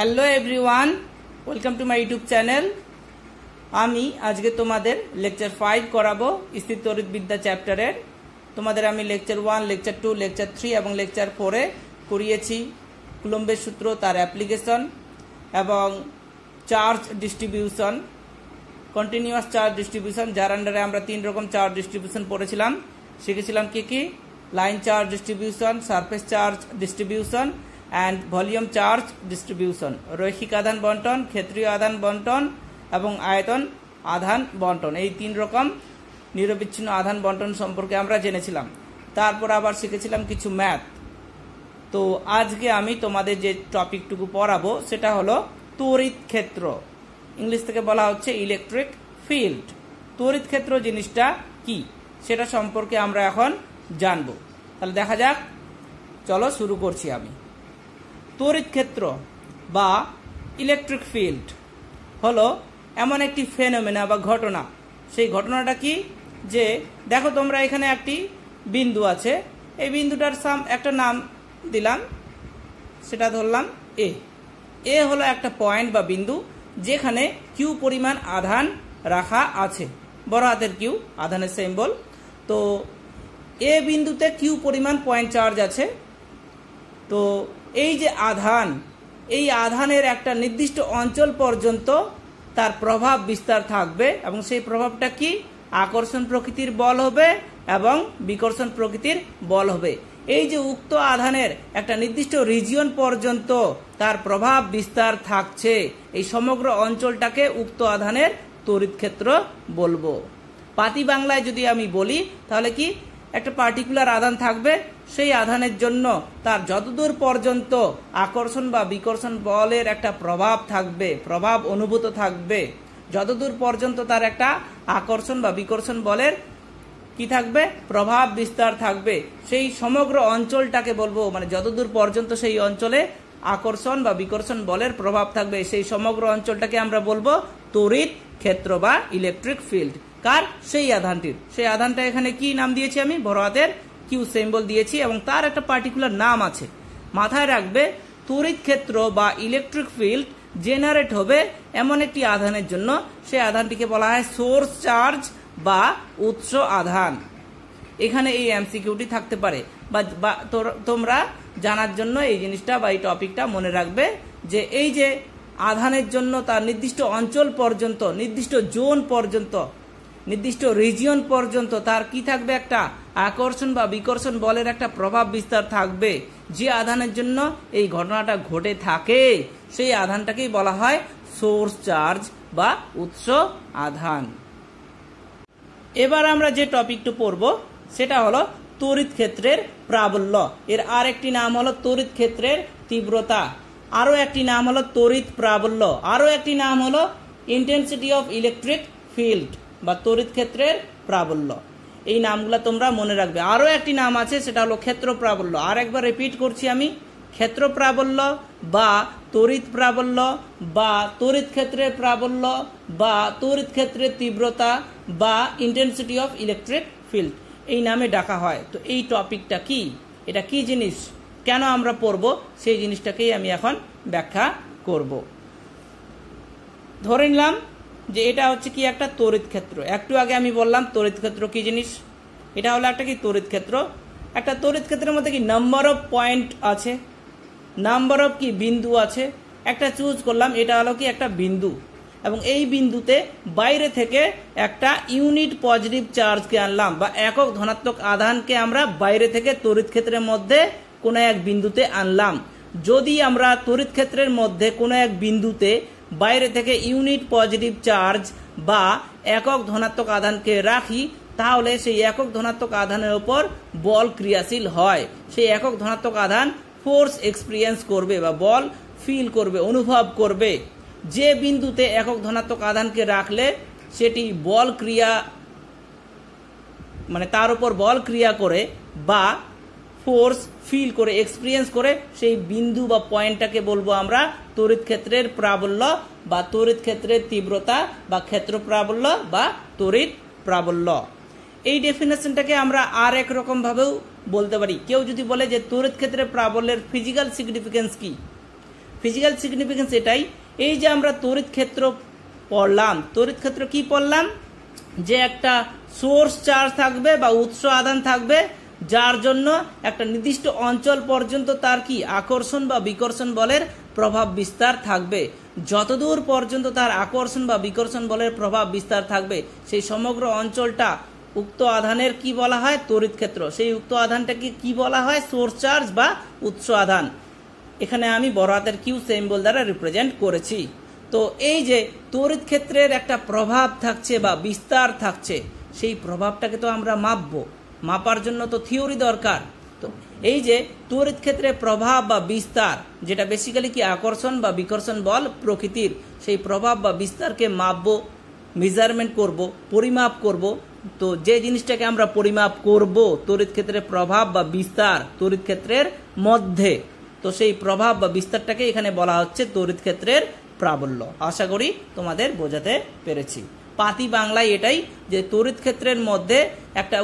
Hello everyone, welcome to my YouTube channel. আমি আজকে তোমাদের লেকচার 5 করাবো স্থিরতড়িৎবিদ্যা চ্যাপ্টারের। তোমাদের আমি লেকচার 1, লেকচার 2, লেকচার 3 এবং লেকচার 4-এ করিয়েছি কুলম্বের সূত্র, তার অ্যাপ্লিকেশন এবং charge distribution, continuous charge distribution, যার আন্ডারে আমরা 3 রকম চার্জ ডিস্ট্রিবিউশন পড়েছিলাম। শিখেছিলাম কি line charge distribution, surface charge distribution and volume charge distribution, রৈখিক আধান বন্টন, ক্ষেত্রীয় আধান বন্টন এবং আয়তন আধান বন্টন। এই 3 রকম নিরবিচ্ছিন্ন আধান বন্টন সম্পর্কে আমরা জেনেছিলাম। তারপর আবার শিখেছিলাম কিছু ম্যাথ। তো আজকে আমি তোমাদের যে টপিকটুকু পড়াবো সেটা হলো তড়িৎ ক্ষেত্র। ইংলিশ থেকে বলা হচ্ছে ইলেকট্রিক ফিল্ড। তড়িৎ ক্ষেত্র জিনিসটা কি সেটা সম্পর্কে আমরা এখন জানবো। তাহলে দেখা যাক, চলো শুরু করছি আমি। তড়িৎ ক্ষেত্র বা ইলেকট্রিক ফিল্ড হলো এমন একটি ফেনোমেনা বা ঘটনা। সেই ঘটনাটা কি, যে দেখো তোমরা এখানে একটি বিন্দু আছে, এই বিন্দুটার একটা নাম দিলাম, সেটা ধরলাম এ। এ হলো একটা পয়েন্ট বা বিন্দু যেখানে কিউ পরিমাণ আধান রাখা আছে, বড় হাতের কিউ, আধানের সিম্বল। তো এ বিন্দুতে কিউ পরিমাণ পয়েন্ট চার্জ আছে। তো এই যে আধান, এই আধানের একটা নির্দিষ্ট অঞ্চল পর্যন্ত তার প্রভাব বিস্তার থাকবে এবং সেই প্রভাবটা কি, আকর্ষণ প্রকৃতির বল হবে এবং বিকর্ষণ প্রকৃতির বল হবে। এই যে উক্ত আধানের একটা নির্দিষ্ট রিজিয়ন পর্যন্ত তার প্রভাব বিস্তার থাকছে, এই সমগ্র অঞ্চলটাকে উক্ত আধানের তড়িৎ ক্ষেত্র বলবো। পাতি বাংলায় যদি আমি বলি তাহলে কি, একটা পার্টিকুলার আধান থাকবে, সেই আধানের জন্য তার যতদূর পর্যন্ত আকর্ষণ বা বিকর্ষণ বলের একটা প্রভাব থাকবে, প্রভাব অনুভূত থাকবে, যতদূর পর্যন্ত তার একটা আকর্ষণ বা বিকর্ষণ বলের কি থাকবে, প্রভাব বিস্তার থাকবে, সেই সমগ্র অঞ্চলটাকে বলবো, মানে যতদূর পর্যন্ত সেই অঞ্চলে আকর্ষণ বা বিকর্ষণ বলের প্রভাব থাকবে, সেই সমগ্র অঞ্চলটাকে আমরা বলবো তড়িৎ ক্ষেত্র বা ইলেকট্রিক ফিল্ড। কার? সেই আধানটির। সেই আধানটা এখানে কি নাম দিয়েছি আমি, বড় হাতের কিউ সিম্বল দিয়েছি এবং তার একটা পার্টিকুলার নাম আছে। মাথায় রাখবে, তড়িৎ ক্ষেত্র বা ইলেকট্রিক ফিল্ড জেনারেট হবে এমন একটি আধানের জন্য, সেই আধানটিকে বলা হয় সোর্স চার্জ বা উৎস আধান। এখানে এই এমসিকিউটি থাকতে পারে বা তোমরা জানার জন্য এই জিনিসটা বা এই টপিকটা মনে রাখবে, যে এই যে আধানের জন্য তার নির্দিষ্ট অঞ্চল পর্যন্ত, নির্দিষ্ট জোন পর্যন্ত, নির্দিষ্ট রিজিয়ন পর্যন্ত তার কি থাকবে, একটা আকর্ষণ বা বিকর্ষণ বলের একটা প্রভাব বিস্তার থাকবে। যে আধানের জন্য এই ঘটনাটা ঘটে থাকে সেই আধানটাকেই বলা হয় সোর্স চার্জ বা উৎস আধান। এবার আমরা যে টপিকটা পড়ব সেটা হলো তড়িৎ ক্ষেত্রের প্রাবল্য। এর আর একটি নাম হলো তড়িৎ ক্ষেত্রের তীব্রতা, আরো একটি নাম হলো তড়িৎ প্রাবল্য, আরো একটি নাম হলো ইন্টেন্সিটি অফ ইলেকট্রিক ফিল্ড বা তড়িৎ ক্ষেত্রের প্রাবল্য। এই নামগুলো তোমরা মনে রাখবে। আরো একটি নাম আছে, সেটা হলো ক্ষেত্র প্রাবল্য। আর একবার রিপিট করছি আমি, ক্ষেত্র প্রাবল্য বা তড়িৎ প্রাবল্য বা তড়িৎ ক্ষেত্রের প্রাবল্য বা তড়িৎ ক্ষেত্রের তীব্রতা বা ইন্টেন্সিটি অফ ইলেকট্রিক ফিল্ড, এই নামে ডাকা হয়। তো এই টপিকটা কি, এটা কি জিনিস, কেন আমরা পড়ব, সেই জিনিসটাকেই আমি এখন ব্যাখ্যা করব। ধরে নিলাম যে এটা হচ্ছে কি একটা তড়িৎ ক্ষেত্র। একটু আগে আমি বললাম তড়িৎ ক্ষেত্র কি জিনিস। এটা হলো একটা কি তড়িৎ ক্ষেত্র। একটা তড়িৎ ক্ষেত্রের মধ্যে কি নাম্বার অফ পয়েন্ট আছে, নাম্বার অফ কি বিন্দু আছে। একটা চুজ করলাম, এটা হলো কি একটা বিন্দু, এবং এই বিন্দুতে বাইরে থেকে একটা ইউনিট পজিটিভ চার্জকে আনলাম বা একক ধনাত্মক আধানকে আমরা বাইরে থেকে তড়িৎ ক্ষেত্রের মধ্যে কোনো এক বিন্দুতে আনলাম। যদি আমরা তড়িৎ ক্ষেত্রের মধ্যে কোনো এক বিন্দুতে বাইরে থেকে ইউনিট পজিটিভ চার্জ বা একক ধনাত্মক আধানকে রাখি, তাহলে সেই একক ধনাত্মক আধানের উপর বল ক্রিয়াশীল হয়। সেই একক ধনাত্মক আধান ফোর্স এক্সপিরিয়েন্স করবে বা বল ফিল করবে, অনুভব করবে। যে বিন্দুতে একক ধনাত্মক আধানকে রাখলে সেটি বল ক্রিয়া, মানে তার উপর বল ক্রিয়া করে বা ফোর্স ফিল করে, এক্সপিরিয়েন্স করে, সেই বিন্দু বা পয়েন্টটাকে বলবো আমরা তড়িৎ ক্ষেত্রের প্রাবল্য বা তড়িৎ ক্ষেত্রের তীব্রতা বা ক্ষেত্র প্রাবল্য বা তড়িৎ প্রাবল্য। এই ডেফিনেশনটাকে আমরা আর এক রকম ভাবেও বলতে পারি। কেউ যদি বলে যে তড়িৎ ক্ষেত্রের প্রাবল্যের ফিজিক্যাল সিগনিফিকেন্স কি, ফিজিক্যাল সিগনিফিকেন্স এটাই, এই যে আমরা তড়িৎ ক্ষেত্র পড়লাম, তড়িৎ ক্ষেত্র কি পড়লাম, যে একটা সোর্স চার্জ থাকবে বা উৎস আধান থাকবে, যার জন্য একটা নির্দিষ্ট অঞ্চল পর্যন্ত তার কি আকর্ষণ বা বিকর্ষণ বলের প্রভাব বিস্তার থাকবে। যতদূর পর্যন্ত তার আকর্ষণ বা বিকর্ষণ বলের প্রভাব বিস্তার থাকবে সেই সমগ্র অঞ্চলটা উক্ত আধানের কি বলা হয়, তড়িৎ ক্ষেত্র। সেই উক্ত আধানটাকে কি বলা হয়, সোর্স চার্জ বা উৎস আধান। এখানে আমি বড় হাতের কিউ সিম্বল দ্বারা রিপ্রেজেন্ট করেছি। তো এই যে তড়িৎ ক্ষেত্রের একটা প্রভাব থাকছে বা বিস্তার থাকছে, সেই প্রভাবটাকে তো আমরা মাপবো, মাপার জন্য তো থিওরি দরকার। তো এই যে তড়িৎ ক্ষেত্রের প্রভাব বা বিস্তার, যেটা বেসিক্যালি কি আকর্ষণ বা বিকর্ষণ বল প্রকৃতির, সেই প্রভাব বা বিস্তারকে মাপবো, মেজারমেন্ট করব, পরিমাপ করব। তো যে জিনিসটাকে আমরা পরিমাপ করব, তড়িৎ ক্ষেত্রের প্রভাব বা বিস্তার তড়িৎ ক্ষেত্রের মধ্যে, তো সেই প্রভাব বা বিস্তারটাকে এখানে বলা হচ্ছে তড়িৎ ক্ষেত্রের প্রাবল্য। আশা করি তোমাদের বোঝাতে পেরেছি। পাতি বাংলায় এটাই, যে তড়িৎ ক্ষেত্রের মধ্যে একটা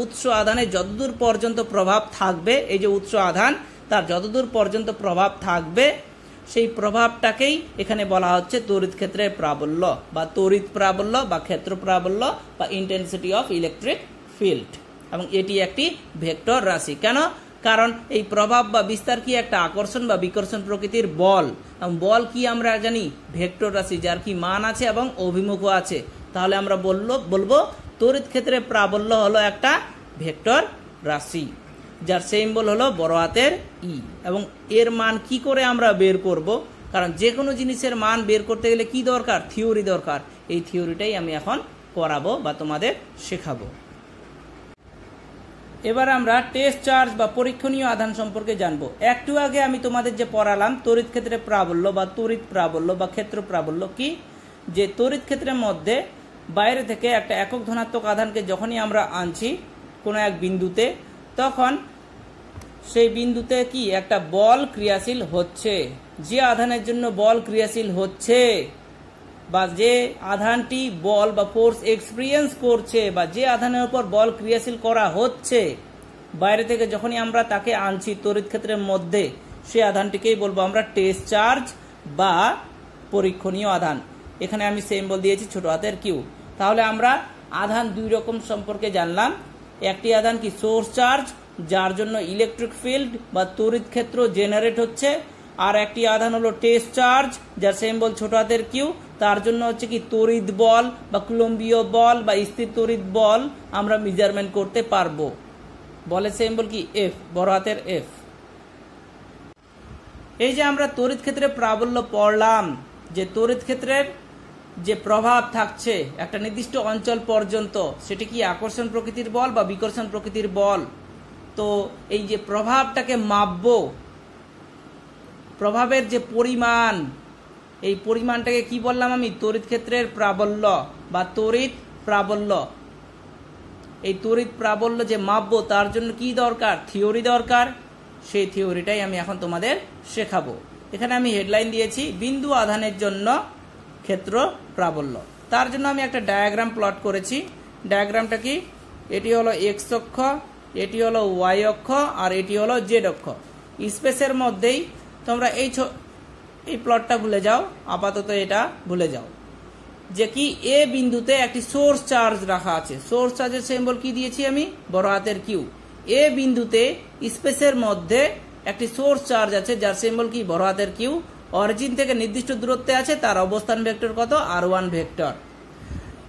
উৎস আধানের যতদূর পর্যন্ত প্রভাব থাকবে, এই যে উৎস আধান তার যতদূর পর্যন্ত প্রভাব থাকবে, সেই প্রভাবটাকেই এখানে বলা হচ্ছে তড়িৎ ক্ষেত্রের প্রাবল্য বা তড়িৎ প্রাবল্য বা ক্ষেত্র প্রাবল্য বা ইন্টেন্সিটি অফ ইলেকট্রিক ফিল্ড। এবং এটি একটি ভেক্টর রাশি। কেন? কারণ এই প্রভাব বা বিস্তার কি একটা আকর্ষণ বা বিকর্ষণ প্রকৃতির বল, এবং বল কি আমরা জানি ভেক্টর রাশি, যার কি মান আছে এবং অভিমুখও আছে। তাহলে আমরা বলবো তড়িৎ ক্ষেত্রের প্রাবল্য হলো একটা ভেক্টর রাশি, যার সিম্বল হলো বড় হাতের ই। এবং এর মান কি করে আমরা বের করব? কারণ যে কোনো জিনিসের মান বের করতে গেলে কি দরকার, থিওরি দরকার। এই থিওরিটাই আমি এখন করাবো বা তোমাদের শেখাবো। এবার আমরা টেস্ট চার্জ বা পরীক্ষণীয় আধান সম্পর্কে জানবো। একটু আগে আমি তোমাদের যে পড়ালাম তড়িৎ ক্ষেত্রের প্রাবল্য বা তড়িৎ প্রাবল্য বা ক্ষেত্র প্রাবল্য কি, যে তড়িৎ ক্ষেত্রের মধ্যে বাইরে থেকে একটা একক ধনাত্মক আধানকে যখনই আমরা আনছি কোনো এক বিন্দুতে, তখন সেই বিন্দুতে কি একটা বল ক্রিয়াশীল হচ্ছে। যে আধানের জন্য বল ক্রিয়াশীল হচ্ছে বা যে আধানটি বল বা ফোর্স এক্সপিরিয়েন্স করছে বা যে আধানের উপর বল ক্রিয়াশীল করা হচ্ছে, বাইরে থেকে যখনই আমরা তাকে আনছি তড়িৎ ক্ষেত্রের মধ্যে, সেই আধানটিকেই বলবো আমরা টেস্ট চার্জ বা পরীক্ষণীয় আধান। এখানে আমি সিম্বল দিয়েছি ছোট হাতের কিউ। তাহলে আমরা আধান দুই রকম সম্পর্কে জানলাম। একটি আধান কি সোর্স চার্জ, যার জন্য ইলেকট্রিক ফিল্ড বা তড়িৎ ক্ষেত্র জেনারেট হচ্ছে, আর একটি আধান হলো টেস্ট চার্জ, যার সিম্বল ছোট হাতের কিউ, তার জন্য হচ্ছে কি তড়িৎ বল বা কুলম্বীয় বল বা স্থির তড়িৎ বল আমরা মেজারমেন্ট করতে পারবো। বলের সিম্বল কি এফ, বড় হাতের এফ। এই যে আমরা তড়িৎ ক্ষেত্রে প্রাবল্য পড়লাম, যে তড়িৎ ক্ষেত্রের যে প্রভাব থাকছে একটা নির্দিষ্ট অঞ্চল পর্যন্ত, সেটি কি আকর্ষণ প্রকৃতির বল বা বিকর্ষণ প্রকৃতির বল। তো এই যে প্রভাবটাকে মাপবো, প্রভাবের যে পরিমাণ, এই পরিমাণটাকে কি বললাম আমি, তড়িৎ ক্ষেত্রের প্রাবল্য বা তড়িৎ প্রাবল্য। এই তড়িৎ প্রাবল্য যে মাপবো তার জন্য কি দরকার, থিওরি দরকার। সেই থিওরিটাই আমি এখন তোমাদের শেখাবো। এখানে আমি হেডলাইন দিয়েছি বিন্দু আধানের জন্য ক্ষেত্র প্রাবল্য। তার জন্য আমি একটা ডায়াগ্রাম প্লট করেছি। ডায়াগ্রামটা কি, এটি হলো এক্স অক্ষ, এটি হলো ওয়াই অক্ষ, আর এটি হলো জেড অক্ষ। স্পেসের মধ্যেই তোমরা এই প্লটটা ভুলে যাও, আপাতত এটা ভুলে যাও, যে কি এ বিন্দুতে একটি সোর্স চার্জ রাখা আছে। সোর্স চার্জের সিম্বল কি দিয়েছি আমি, বড় হাতের কিউ। এ বিন্দুতে স্পেসের মধ্যে একটি সোর্স চার্জ আছে, যার সিম্বল কি, বড় হাতের কিউ। অরিজিন থেকে নির্দিষ্ট দূরত্বে আছে, তার অবস্থান ভেক্টর কত, r1 ভেক্টর।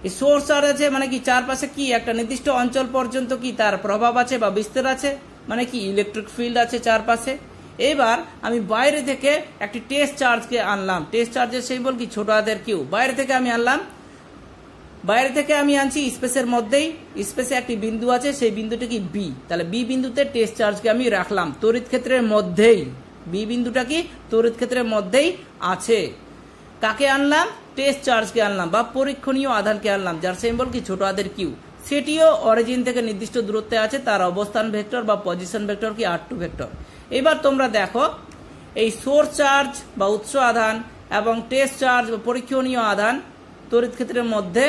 এই সোর্স চার্জ আছে মানে কি, চারপাশে কি একটা নির্দিষ্ট অঞ্চল পর্যন্ত কি তার প্রভাব আছে বা বিস্তার আছে, মানে কি ইলেকট্রিক ফিল্ড আছে চারপাশে। এবার আমি বাইরে থেকে একটি টেস্ট চার্জকে আনলাম। টেস্ট চার্জের সিম্বল কি, ছোট হাতের কিউ। বাইরে থেকে আমি আনলাম, বাইরে থেকে আমি আনছি স্পেসের মধ্যেই। স্পেসে একটি বিন্দু আছে, সেই বিন্দুটি কি বি। তাহলে বি বিন্দুতে টেস্ট চার্জকে আমি রাখলাম তড়িৎ ক্ষেত্রের মধ্যেই। বি বিন্দুটা কি তড়িৎ ক্ষেত্রের মধ্যেই আছে। কাকে আনলাম, টেস্ট চার্জকে আনলাম বা পরীক্ষণীয় আধানকে আনলাম, যার সিম্বল কি, ছোট হাতের কিউ। সেটিও অরিজিন থেকে নির্দিষ্ট দূরত্বে আছে, তার অবস্থান ভেক্টর বা পজিশন ভেক্টর কি, r2 ভেক্টর। এবার তোমরা দেখো এই সোর্স চার্জ বা উৎস আধান এবং টেস্ট চার্জ বা পরীক্ষণীয় আধান তড়িৎ ক্ষেত্রের মধ্যে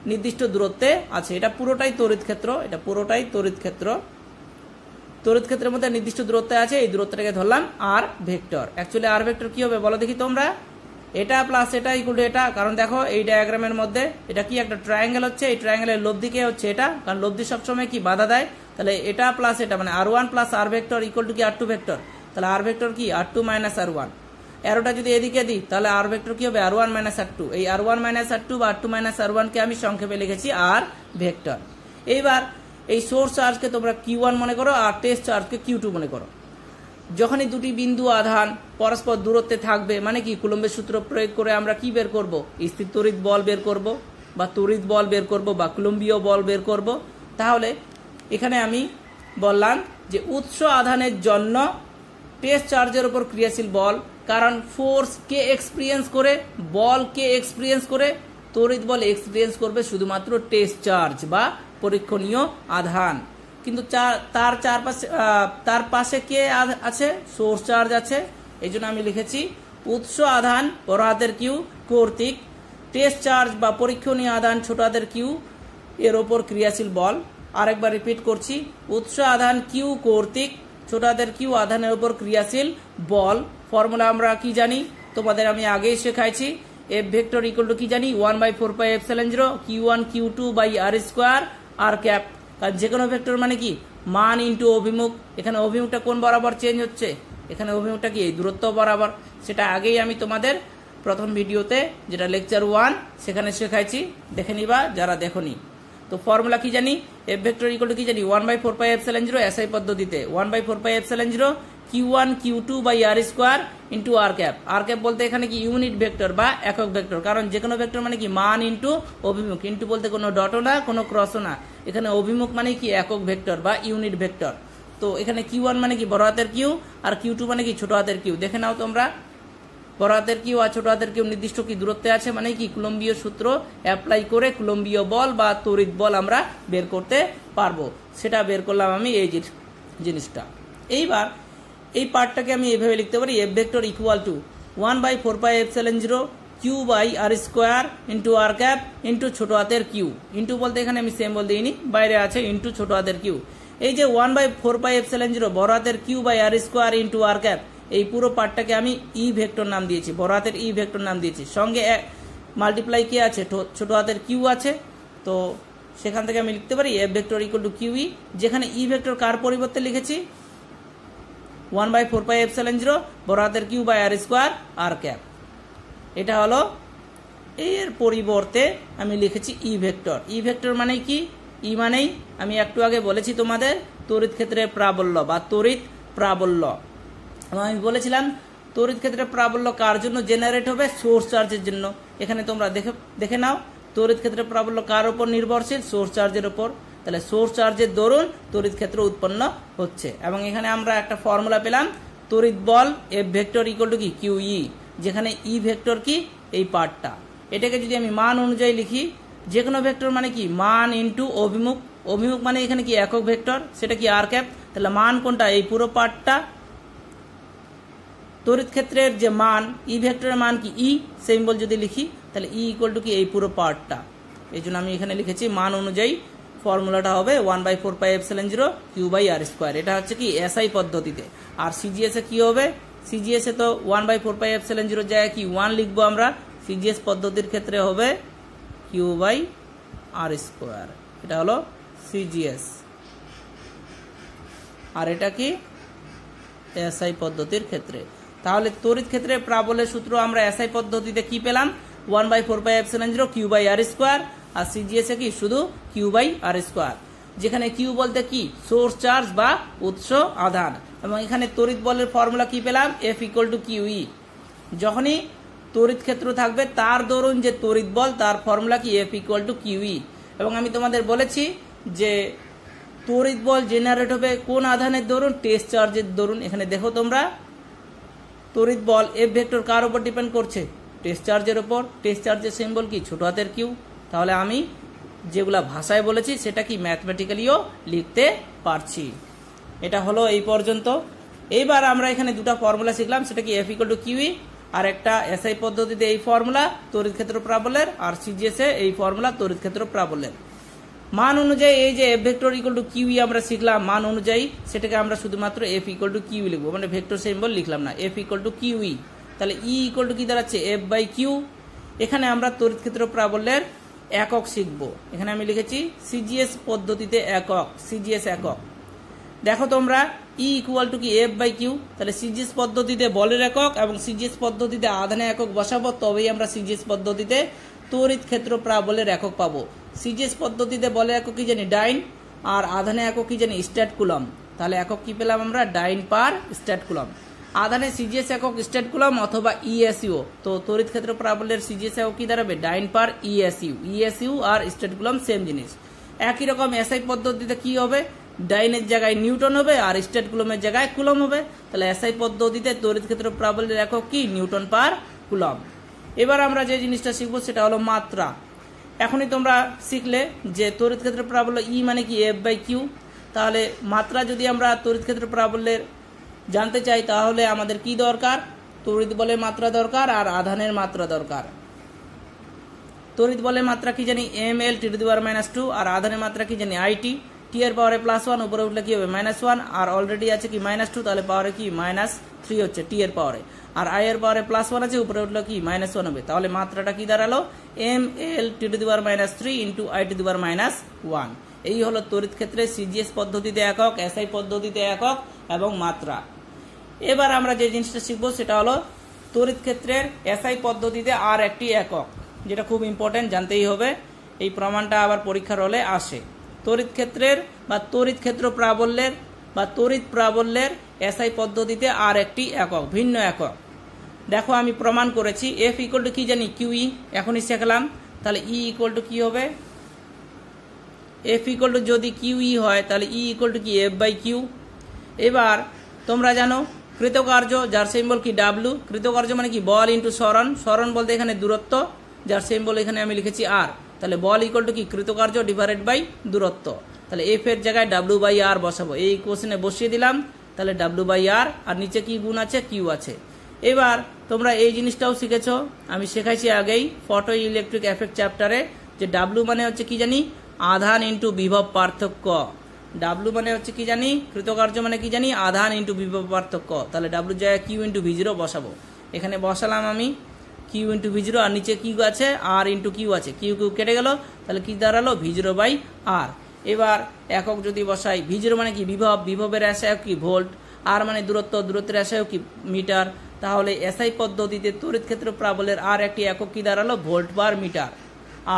নির্দিষ্ট দূরত্বে আছে। এটা পুরোটাই তড়িৎ ক্ষেত্র, এটা পুরোটাই তড়িৎ ক্ষেত্র। তড়িৎ ক্ষেত্রের মধ্যে নির্দিষ্ট দূরত্বে আছে, এই দূরত্বটাকে ধরলাম আর ভেক্টর। অ্যাকচুয়ালি আর ভেক্টর কি হবে বলো দেখি তোমরা? এটা প্লাস এটা ইকুয়াল টু এটা, কারণ দেখো এই ডায়াগ্রামের মধ্যে এটা কি একটা ট্রায়াঙ্গেল হচ্ছে, এই ট্রায়াঙ্গেলের লব্ধি কে হচ্ছে এটা, কারণ লব্ধি সবসময় কি বাধা দেয়। তাহলে এটা প্লাস এটা মানে r1 plus r vector equal to কি r2 ভেক্টর। তাহলে আর ভেক্টর কি r2 মাইনাস r1, এরোটা যদি এদিকে দিই তাহলে আর ভেক্টর কি হবে r1 মাইনাস r2। এই r1 মাইনাস r2 বা r2 মাইনাস r1 কে আমি সংক্ষেপে লিখেছি আর ভেক্টর। এইবার এই সোর্স চার্জকে তোমরা q1 মনে করো আর টেস্ট চার্জকে q2 মনে করো। যখনই দুটি বিন্দু আধান পরস্পর দূরত্বে থাকবে মানে কি কুলম্বের সূত্র প্রয়োগ করে আমরা কি বের করব? স্থির তড়িৎ বল বের করব বা তড়িৎ বল বের করব বা কুলম্বীয় বল বের করব। তাহলে এখানে আমি বললাম যে উৎস আধানের জন্য টেস্ট চার্জের উপর ক্রিয়াশীল বল, কারণ ফোর্স কে এক্সপিরিয়েন্স করে, বল কে এক্সপিরিয়েন্স করে, তড়িৎ বল এক্সপিরিয়েন্স করবে শুধুমাত্র টেস্ট চার্জ বা পরীক্ষণীয় আধান। কিন্তু তার পাশে কে আছে? সোর্স চার্জ আছে। এই জন্য আমি লিখেছি উৎস আধান বড় হাতের কিউ কর্তৃক টেস্ট চার্জ বা পরীক্ষণীয় আধান ছোট হাতের কিউ এর ওপর ক্রিয়াশীল বল। আরেকবার রিপিট করছি, উৎস আধান কিউ কর্তৃক ছোট হাতের কিউ আধানের উপর ক্রিয়াশীল বল। ফর্মুলা আমরা কি জানি? তোমাদের আমি আগেই শেখাইছি। এফ ভেক্টর ইকুয়াল টু কি জানি? 1/4πε0 q1 q2 by R square r cap. কারণ যে কোনো ভেক্টর মানে কি মান ইন্টু অভিমুখ। এখানে অভিমুখটা কোন বরাবর চেঞ্জ হচ্ছে? এখানে অভিমুখটা কি এই দূরত্ব বরাবর। সেটা আগেই আমি তোমাদের প্রথম ভিডিওতে যেটা লেকচার 1 সেখানে শেখাইছি, দেখে নিবা যারা দেখোনি। তো ফর্মুলা কি জানি? এফ ভেক্টর ইকুয়াল টু কি জানি? 1/4πε0 এসআই পদ্ধতিতে 1/4πε0 q1 q2 by R square into R cap. R cap বলতে এখানে কি ইউনিট ভেক্টর বা একক ভেক্টর, কারণ যে কোনো ভেক্টর মানে কি মান ইন্টু অভিমুখ। ইন্টু বলতে কোনো ডটও না কোনো ক্রসও না, এখানে অভিমুখ মানে কি একক ভেক্টর বা ইউনিট ভেক্টর। তো এখানে q1 মানে কি বড় হাতের কিউ আর q2 মানে কি ছোট হাতের কিউ। দেখে নাও তোমরা, বড় হাতের কিউ আর ছোট হাতের কিউ নির্দিষ্ট কি দূরত্বে আছে মানে কি কুলম্বীয় সূত্র অ্যাপ্লাই করে কুলম্বীয় বল বা তড়িৎ বল আমরা বের করতে পারবো। সেটা বের করলাম আমি এই জিনিসটা। এইবার এই পার্টটাকে আমি এইভাবে লিখতে পারি, F vector equal to 1/4πε0 Q by R square into R cap into ছোট হাতের কিউ। ইন্টু বলতে এখানে আমি সেম বল দিইনি, বাইরে আছে ইন্টু ছোট হাতের কিউ। এই যে 1/4πε0 বড় হাতের q by R square into R cap, এই পুরো পার্টটাকে আমি ই ভেক্টর নাম দিয়েছি, বড় হাতের ই ভেক্টর নাম দিয়েছি। সঙ্গে মাল্টিপ্লাই কি আছে? ছোট হাতের কিউ আছে। তো সেখান থেকে আমি লিখতে পারি F vector equal to Q E, যেখানে ই ভেক্টর কার পরিবর্তে লিখেছি? 1/4πε0 বড় হাতের q by R square r cap. এটা হলো এর পরিবর্তে আমি লিখেছি ই ভেক্টর। ই ভেক্টর মানে কি? ই মানেই আমি একটু আগে বলেছি তোমাদের তড়িৎ ক্ষেত্রের প্রাবল্য বা তড়িৎ প্রাবল্য। আমি বলেছিলাম তড়িৎ ক্ষেত্রের প্রাবল্য কার জন্য জেনারেট হবে? সোর্স চার্জের জন্য। এখানে তোমরা দেখে নাও তড়িৎ ক্ষেত্রের প্রাবল্য কার উপর নির্ভরশীল? সোর্স চার্জের উপর। তাহলে সোর্স চার্জের দরুন তড়িৎ ক্ষেত্র উৎপন্ন হচ্ছে। এবং এখানে আমরা একটা ফর্মুলা পেলাম, তড়িৎ বল এফ ভেক্টর ইকুয়াল টু কি কিউ ই, যেখানে ই ভেক্টর কি এই পার্টটা। এটাকে যদি আমি মান অনুযায়ী লিখি, যে কোনো ভেক্টর মানে কি মান ইন্টু অভিমুখ। অভিমুখ মানে এখানে কি একক ভেক্টর, সেটা কি আর ক্যাপ। তাহলে মান কোনটা? এই পুরো পার্টটা। তড়িৎ ক্ষেত্রের যে মান ই ভেক্টরের মান কি ই, সেম বল যদি লিখি তাহলে ই ইকুয়াল টু কি এই পুরো পার্টটা। এই জন্য আমি এখানে লিখেছি মান অনুযায়ী ফর্মুলাটা হবে 1/4πε0 কিউ বাই আর স্কোয়ার। এটা হচ্ছে কি এসআই পদ্ধতিতে। আর সিজিএস এ কি হবে? সিজিএস এ তো 1/4πε0 জায়গায় কি 1 লিখবো আমরা। সিজিএস পদ্ধতির ক্ষেত্রে হবে কিউ বাই আর স্কোয়ার। এটা হলো সিজিএস। আর এটা কি এসআই পদ্ধতির ক্ষেত্রে। তাহলে তড়িৎ ক্ষেত্রে প্রাবল্যের সূত্র আমরা এসআই পদ্ধতিতে কি পেলাম? 1/4πε0 কিউ বাই আর স্কোয়ার। আর সিজিএস এ কি শুধু কিউ বাই আর স্কোয়ার, যেখানে কিউ বলতে কি সোর্স চার্জ বা উৎস আধান। এবং এখানে তড়িৎ বলের ফর্মুলা কি পেলাম? F equal to Q E. যখনই তড়িৎ ক্ষেত্র থাকবে তার দরুন যে তড়িৎ বল তার ফর্মুলা কি F equal to Q E. এবং আমি তোমাদের বলেছি যে তড়িৎ বল জেনারেট হবে কোন আধানের দরুন? টেস্ট চার্জের দরুন। এখানে দেখো তোমরা তড়িৎ বল এফ ভেক্টর কার উপর ডিপেন্ড করছে? টেস্ট চার্জের উপর। টেস্ট চার্জের সিম্বল কি ছোট হাতের কিউ। তাহলে আমি যেগুলা ভাষায় বলেছি সেটা কি ম্যাথমেটিক্যালিও লিখতে পারছি। এটা হলো এই পর্যন্ত। এইবার আমরা এখানে দুটো ফর্মুলা শিখলাম, সেটা কি F equal to Q E, আর একটা এসআই পদ্ধতিতে এই ফর্মুলা তড়িৎ ক্ষেত্র প্রাবল্যের, আর সিজিএস এ এই ফর্মুলা তড়িৎ ক্ষেত্র প্রাবল্যের। মান অনুযায়ী এই যে F vector equal to q আমরা শিখলাম, মান অনুযায়ী সেটাকে আমরা শুধুমাত্র এফ ইকুয়াল টু কিউ লিখবো, মানে ভেক্টর সিম্বল লিখলাম না, F equal to Q E. তাহলে ই ইকুয়াল টু কি দাঁড়াচ্ছে, এফ বাই কিউ। এখানে আমরা তড়িৎ ক্ষেত্র প্রাবল্যের একক শিখবো। এখানে আমি লিখেছি সিজিএস পদ্ধতিতে একক, সিজিএস একক। দেখো তোমরা ই ইকুয়াল টু কি এফ বাই কিউ, তাহলে সিজিএস পদ্ধতিতে বলের একক এবং সিজিএস পদ্ধতিতে আধানের একক বসাবো, তবেই আমরা সিজিএস পদ্ধতিতে তড়িৎ ক্ষেত্র প্রাবল্যের একক পাবো। সিজিএস পদ্ধতিতে বলের একক কি জানি ডাইন, আর আধানের একক কি জানি স্ট্যাট কুলম। তাহলে একক কি পেলাম আমরা, ডাইন পার স্ট্যাট কুলম। আধানে সিজিএস একক স্ট্যাট কুলম অথবা ইএসইউ, তো তড়িৎ ক্ষেত্র প্রাবল্যের সিজিএস একক কি দাঁড়াবে, ডাইন পার ইএসইউ। ইএসইউ আর স্ট্যাট কুলম সেম জিনিস। একই রকম এসআই পদ্ধতিতে কি হবে, ডাইনের জায়গায় নিউটন হবে আর স্ট্যাট কুলমের জায়গায় কুলম হবে। তাহলে এসআই পদ্ধতিতে তড়িৎ ক্ষেত্র প্রাবল্যের একক কি, নিউটন পার কুলম। এবার আমরা যে জিনিসটা শিখবো সেটা হলো মাত্রা। এখনই তোমরা শিখলে যে তড়িৎ ক্ষেত্র প্রাবল্য ই মানে কি এফ বাই কিউ। তাহলে মাত্রা যদি আমরা তড়িৎ ক্ষেত্র প্রাবল্যের জানতে চাই তাহলে আমাদের কি দরকার, তড়িৎ বলের মাত্রা দরকার আর আধানের মাত্রা দরকার। তড়িৎ বলের মাত্রা কি জানি M L T to the পাওয়ার -2, আর আধানের মাত্রা কি জানি আইটি। টি এর পাওয়ারে +1, উপরে উঠলে কি হবে -1, আর অলরেডি আছে কি -2, তাহলে পাওয়ারে কি -3 হচ্ছে টি এর পাওয়ারে। আর আই এর পাওয়ারে +1 আছে, উপরে উঠলে কি -1 হবে। তাহলে মাত্রাটা কি দাঁড়ালো, M L T to the power -3 into I to the power -1। এই হলো তড়িৎ ক্ষেত্রে সিজিএস পদ্ধতিতে একক, এসআই পদ্ধতিতে একক এবং মাত্রা। এবার আমরা যে জিনিসটা শিখবো সেটা হলো তড়িৎ ক্ষেত্রের এসআই পদ্ধতিতে আর একটি একক, যেটা খুব ইম্পর্টেন্ট, জানতেই হবে। এই প্রমাণটা আবার পরীক্ষার হলে আসে। তড়িৎ ক্ষেত্রের বা তড়িৎ ক্ষেত্র প্রাবল্যের বা তড়িৎ প্রাবল্যের এসআই পদ্ধতিতে আর একটি একক, ভিন্ন একক। দেখো আমি প্রমাণ করেছি, এফ ইকুয়াল টু কি জানি কিউই, এখনই শিখলাম। তাহলে ই ইকুয়াল টু কি হবে, এফ ইকুয়াল টু যদি কিউই হয় তাহলে ই ইকুয়াল টু কি এফ বাই কিউ। এবার তোমরা জানো কৃতকার্য, যার সিম্বল কি ডাব্লু। কৃতকার্য মানে কি বল ইন্টু সরণ, সরণ বলতে এখানে দূরত্ব, যার সিম্বল এখানে আমি লিখেছি আর। তাহলে বল ইকুয়াল টু কি কৃতকার্য ডিভাইডেড বাই দূরত্ব। তাহলে এফ এর জায়গায় ডাব্লু বাই আর বসাবো, এই কোশ্চেনে বসিয়ে দিলাম। তাহলে ডাব্লু বাই আর নিচে কি গুণ আছে, কিউ আছে। এবার তোমরা এই জিনিসটাও শিখেছো, আমি শেখাইছি আগেই ফটো ইলেকট্রিক এফেক্ট চ্যাপ্টারে, যে ডাব্লু মানে হচ্ছে কি জানি আধান ইন্টু বিভব পার্থক্য। ডাব্লু মানে হচ্ছে কি জানি, কৃতকার্য মানে কি জানি আধান ইন্টু বিভব পার্থক্য। তাহলে ডাব্লুর জায়গায় কিউ ইন্টু ভি জিরো বসাবো, এখানে বসালাম আমি কিউ ইন্টু ভি জিরো, আর নিচে কিউ আছে আর ইন্টু কিউ আছে, কিউ কিউ কেটে গেল, তাহলে কি দাঁড়ালো ভি জিরো বাই আর। এবার একক যদি বসাই, ভি জিরো মানে কি বিভব, বিভবের রাশায়ক কি ভোল্ট, আর মানে দূরত্ব, দূরত্বের রাশায়ক কি মিটার। তাহলে এসআই পদ্ধতিতে তড়িৎ ক্ষেত্র প্রাবল্যের আর একটি একক কি দাঁড়ালো, ভোল্ট পার মিটার,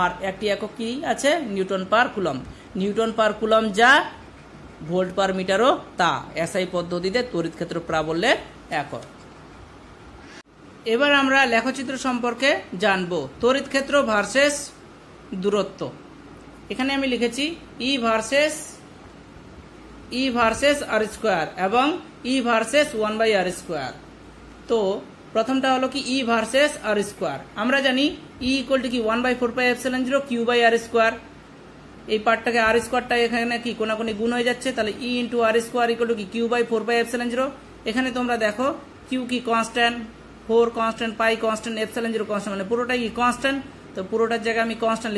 আর একটি একক কি আছে, নিউটন পার কুলম। নিউটন পার কুলম যা, ভোল্ট পার মিটারও তা এসআই পদ্ধতিতে তড়িৎ ক্ষেত্র প্রাবল্যের একক। এবার আমরা লেখচিত্র সম্পর্কে জানবো, তড়িৎ ক্ষেত্র ভার্সেস দূরত্ব। এখানে আমি লিখেছি ই ভার্সেস আর স্কোয়ার এবং ই ভার্সেস 1/r²। তো প্রথমটা হলো কি ই ভার্সেস আর স্কোয়ার। আমরা জানি ই ইকুয়াল টু কি 1/4πε0 q/r²। এই পার্টটাকে আর স্কোয়ারটা এখানে কি কোনাকুনি গুণ হয়ে যাচ্ছে, তাহলে E into R square equal to কি q/4πε0। এখানে তোমরা দেখো কিউ কি constant, 4 constant, pi constant, ε0 constant, মানে পুরোটাই কি কনস্ট্যান্ট। তো পুরোটার জায়গায় আমি কনস্ট্যান্ট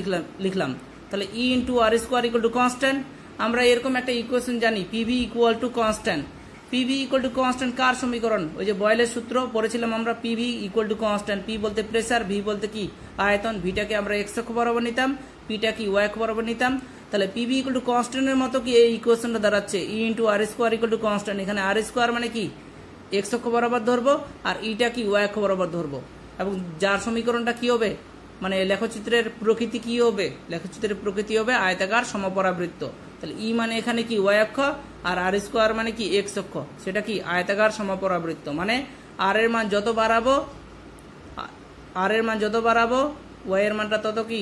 লিখলাম। তাহলে E into R square equal to constant. আমরা এরকম একটা ইকুয়েশন জানি, PV equal to constant. PV equal to constant কার সমীকরণ, ওই যে বয়েলের সূত্র পড়েছিলাম আমরা, PV equal to constant. P বলতে প্রেসার, ভি বলতে কি আয়তন, ভিটাকে আমরা এক্স অক্ষ বরাবর নিতাম, পিটা কি ওয়াই অক্ষ বরাবর নিতাম। তাহলে পিভি ইকুয়াল টু কনস্ট্যান্টের মতো কি এই ইকুয়েশনটা দাঁড়াচ্ছে E into R square equal to constant. এখানে আর স্কোয়ার মানে কি এক্স অক্ষ বরাবর ধরবো, আর ইটা কি ওয়াই অক্ষ বরাবর ধরবো, এবং যার সমীকরণটা কি হবে, মানে লেখচিত্রের প্রকৃতি কি হবে, লেখচিত্রের প্রকৃতি হবে আয়তাকার সমপরাবৃত্ত। তাহলে ই মানে এখানে কি ওয়াই অক্ষ, আর আর স্কোয়ার মানে কি এক্স অক্ষ, সেটা কি আয়তাকার সমপরাবৃত্ত। মানে আর এর মান যত বাড়াবো ওয়াই এর মানটা তত কি,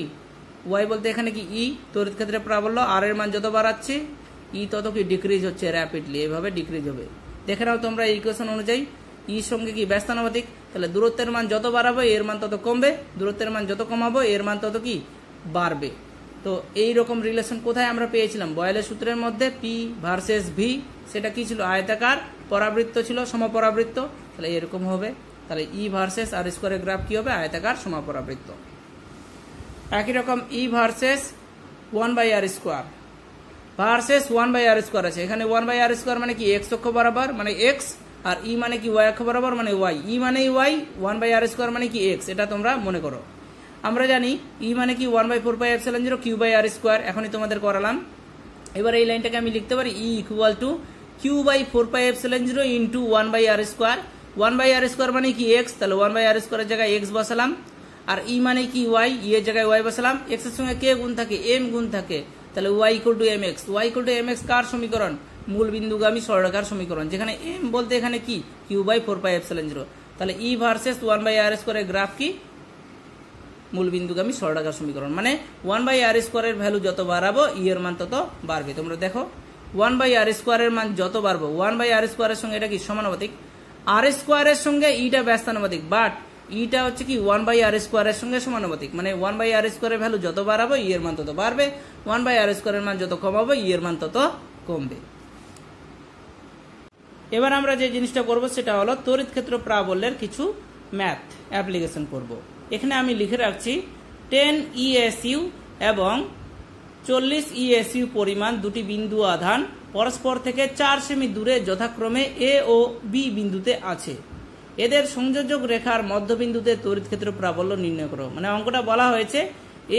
ওয়াই বলতে এখানে কি ই, তড়িৎ ক্ষেত্রে প্রাবল্য, আর এর মান যত বাড়াচ্ছি ই তত কি ডিক্রিজ হচ্ছে র্যাপিডলি, এভাবে ডিক্রিজ হবে। দেখে নাও তোমরা এই ইকুয়েশন অনুযায়ী ই সঙ্গে কি ব্যস্তানুপাতিক। তাহলে দূরত্বের মান যত বাড়াবো এর মান তত কমবে, দূরত্বের মান যত কমাবো এর মান তত কি বাড়বে। তো এই রকম রিলেশন কোথায় আমরা পেয়েছিলাম, বয়েলের সূত্রের মধ্যে পি ভার্সেস ভি, সেটা কি ছিল আয়তাকার পরাবৃত্ত ছিল, সমপরাবৃত্ত। তাহলে এরকম হবে, তাহলে ই ভার্সেস আর স্কোয়ারের গ্রাফ কি হবে, আয়তাকার সমপরাবৃত্ত। একই রকম ই ভার্সেস 1/r² ভার্সেস 1/r² আছে। এখানে 1/r² মানে কি x অক্ষ বরাবর মানে x, আর e মানে কি y অক্ষ বরাবর মানে y। e মানে y, 1/r² মানে কি x, এটা তোমরা মনে করো। আমরা জানি e মানে কি 1/4πε0 q/r², এখনই তোমাদের করালাম। এবার এই লাইনটাকে আমি লিখতে পারি e = q/4πε0 into 1/r²। 1/r² মানে কি x, তাহলে 1/r² এর জায়গায় x বসালাম, আর e মানে কি y, e এর জায়গায় y বসালাম। x এর সঙ্গে কে গুণ থাকে, m গুণ থাকে, তাহলে y = mx। y = mx কার সমীকরণ, মূল বিন্দুগামী সরলরেখার সমীকরণ, যেখানে m বলতে এখানে কি q/4πε0। তাহলে e ভার্সেস 1/r² এর গ্রাফ কি, মূল বিন্দুগামী সরলরেখার সমীকরণ। মানে 1/r² এর ভ্যালু যত বাড়াবো e এর মান তত বাড়বে। তোমরা দেখো 1/r² এর মান যত বাড়বো, 1/r² এর সঙ্গে এটা কি সমানুপাতিক, r² এর সঙ্গে ইটা ব্যস্তানুপাতিক, বাট ইটা হচ্ছে কি 1/r² এর সঙ্গে সমানুপাতিক। মানে 1/r² এর ভ্যালু যত বাড়াবো ই এর মান তত বাড়বে, 1/r² এর মান যত কমাবো ই এর মান তত কমবে। এবার আমরা যে জিনিসটা করব সেটা হলো তড়িৎ ক্ষেত্র প্রাবল্যের কিছু ম্যাথ অ্যাপ্লিকেশন করব। এখানে আমি লিখে রাখছি 10 ESU এবং 40 ESU পরিমাণ দুটি বিন্দু আধান পরস্পর থেকে 4 সেমি দূরে যথাক্রমে A ও B বিন্দুতে আছে। এদের সংযোজক রেখার মধ্যবিন্দুতে তড়িৎ ক্ষেত্র প্রাবল্য নির্ণয় করো। মানে অঙ্কটা বলা হয়েছে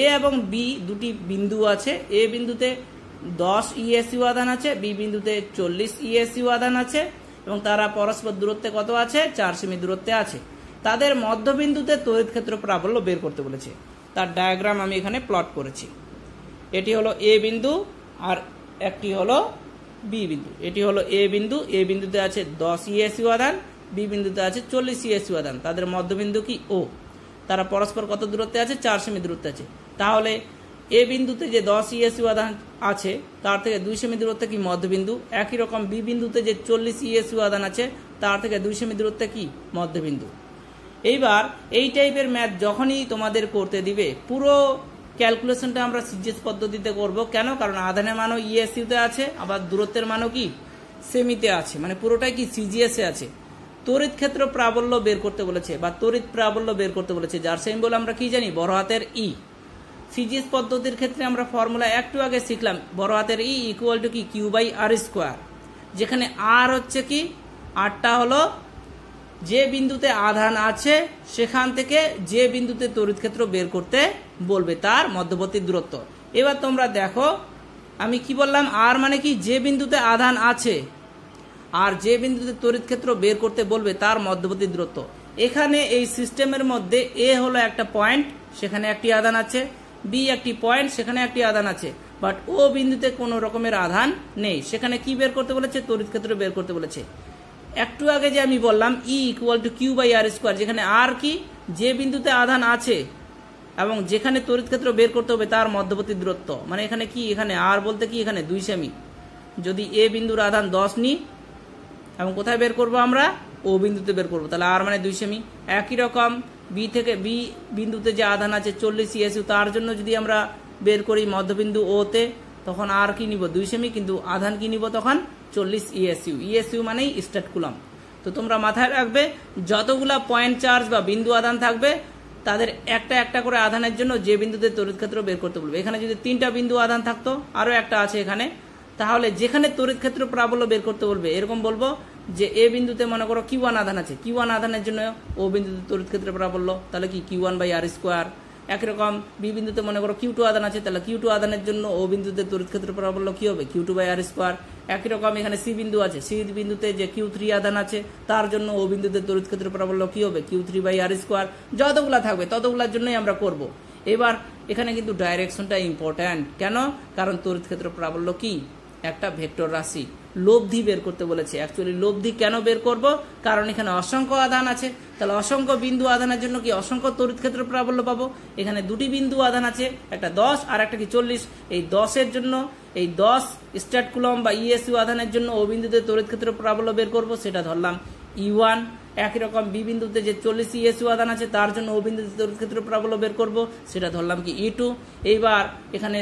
A এবং B দুটি বিন্দু আছে, A বিন্দুতে 10 ESU আধান আছে, B বিন্দুতে 40 ESU আধান আছে এবং তারা পরস্পর দূরত্বে কত আছে, 4 সেমি দূরত্বে আছে। তাদের মধ্যবিন্দুতে তড়িৎ ক্ষেত্র প্রাবল্য বের করতে বলেছে। তার ডায়াগ্রাম আমি এখানে প্লট করেছি। এটি হলো A বিন্দু আর একটি হলো B বিন্দু। এটি হলো A বিন্দু, A বিন্দুতে আছে 10 ESU আধান, B বিন্দুতে আছে 40 ESU আধান। তাদের মধ্যবিন্দু কি O। তারা পরস্পর কত দূরত্বে আছে, 4 সেমি দূরত্বে আছে। তাহলে A বিন্দুতে যে 10 ESU আধান আছে তার থেকে 2 সেমি দূরত্বে কি মধ্যবিন্দু। একই রকম B বিন্দুতে যে 40 ESU আধান আছে তার থেকে 2 সেমি দূরত্বে কি মধ্যবিন্দু। এইবার এই টাইপের ম্যাথ যখনই তোমাদের করতে দিবে পুরো ক্যালকুলেশনটা আমরা সিজিএস পদ্ধতিতে করব। কেন, কারণ আধানের মানও ইএসইউতে আছে, আবার দূরত্বের মানও কি সেমিতে আছে, মানে পুরোটাই কি সিজিএস এ আছে। তড়িৎ ক্ষেত্র প্রাবল্য বের করতে বলেছে বা তড়িৎ প্রাবল্য বের করতে বলেছে, যার সিম্বল আমরা কি জানি, বড় হাতের ই। সিজিএস পদ্ধতির ক্ষেত্রে আমরা ফর্মুলা একটু আগে শিখলাম, বড় হাতের ই ইকুয়াল টু কি q/r², যেখানে আর হচ্ছে কি, আরটা হলো যে বিন্দুতে আধান আছে সেখান থেকে যে বিন্দুতে তড়িৎ ক্ষেত্র বের করতে বলবে তার মধ্যবর্তী দূরত্ব। এবার তোমরা দেখো আমি কি বললাম, আর মানে কি যে বিন্দুতে আধান আছে, আর যে বিন্দুতে তড়িৎ ক্ষেত্র বের করতে বলবে তার মধ্যবর্তী দূরত্ব। এখানে এই সিস্টেমের মধ্যে এ হলো একটা পয়েন্ট, সেখানে একটি আধান আছে, বি একটি পয়েন্ট, সেখানে একটি আধান আছে, বাট ও বিন্দুতে কোনো রকমের আধান নেই। সেখানে কি বের করতে বলেছে, তড়িৎ ক্ষেত্র বের করতে বলেছে। একটু আগে যে আমি বললাম E = q/r², যেখানে আর কি যে বিন্দুতে আধান আছে এবং যেখানে তড়িৎ ক্ষেত্র বের করতে হবে তার মধ্যবর্তী দূরত্ব। মানে এখানে কি, এখানে আর বলতে কি, এখানে 2 সেমি। যদি এ বিন্দুর আধান 10 নিই এবং কোথায় বের করব আমরা, ও বিন্দুতে বের করব, তাহলে আর মানে 2 সেমি। একই রকম বি বিন্দুতে যে আধান আছে 40 ESU, তার জন্য যদি আমরা বের করি মধ্যবিন্দু ও তে, তখন আর কি নিব, 2 সেমি, কিন্তু আধান কি নিব তখন 40 ESU। ESU মানেই স্ট্যাট কুলম্ব। তো তোমরা মাথায় রাখবে যতগুলা পয়েন্ট চার্জ বা বিন্দু আধান থাকবে তাদের একটা একটা করে আধানের জন্য যে বিন্দুতে তড়িৎ ক্ষেত্র বের করতে বলবে। এখানে যদি 3টা বিন্দু আধান থাকতো, আরো একটা আছে এখানে, তাহলে যেখানে তড়িৎ ক্ষেত্র প্রাবল্য বের করতে বলবে এরকম বলবো যে এ বিন্দুতে মনে করো q1 আধান আছে, q1 আধানের জন্য ও বিন্দুতে তড়িৎ ক্ষেত্র প্রাবল্য তাহলে কি q1/r²। একই রকম বি বিন্দুতে মনে করো q2 আধান আছে, তাহলে q2 আধানের জন্য ও বিন্দুতে তড়িৎ ক্ষেত্র প্রাবল্য কি হবে, q2/r²। একই রকম এখানে সি বিন্দু আছে, সি বিন্দুতে যে q3 আধান আছে তার জন্য ও বিন্দুতে তড়িৎ ক্ষেত্র প্রাবল্য কি হবে, q3/r²। যতগুলা থাকবে ততগুলার জন্যই আমরা করব। এবার এখানে কিন্তু ডাইরেকশনটা ইম্পর্ট্যান্ট। কেন, কারণ তড়িৎ ক্ষেত্র প্রাবল্য কি একটা ভেক্টর রাশি, লব্ধি বের করতে বলেছে। অ্যাকচুয়ালি লব্ধি কেন বের করব, কারণ এখানে অসংখ্য আধান আছে, তাহলে অসংখ্য বিন্দু আধানের জন্য কি অসংখ্য তড়িৎ ক্ষেত্র প্রাবল্য পাবো। এখানে দুটি বিন্দু আধান আছে, একটা 10 আর একটা কি 40। এই 10-এর জন্য, এই 10 স্ট্যাট কুলম্ব বা ESU আধানের জন্য ও বিন্দুতে তড়িৎ ক্ষেত্র প্রাবল্য বের করব, সেটা ধরলাম E1। একই রকম বি বিন্দুতে যে 40 ESU আধান আছে তার জন্য ও বিন্দুতে তড়িৎ ক্ষেত্র প্রাবল্য বের করব, সেটা ধরলাম কি E2। এইবার এখানে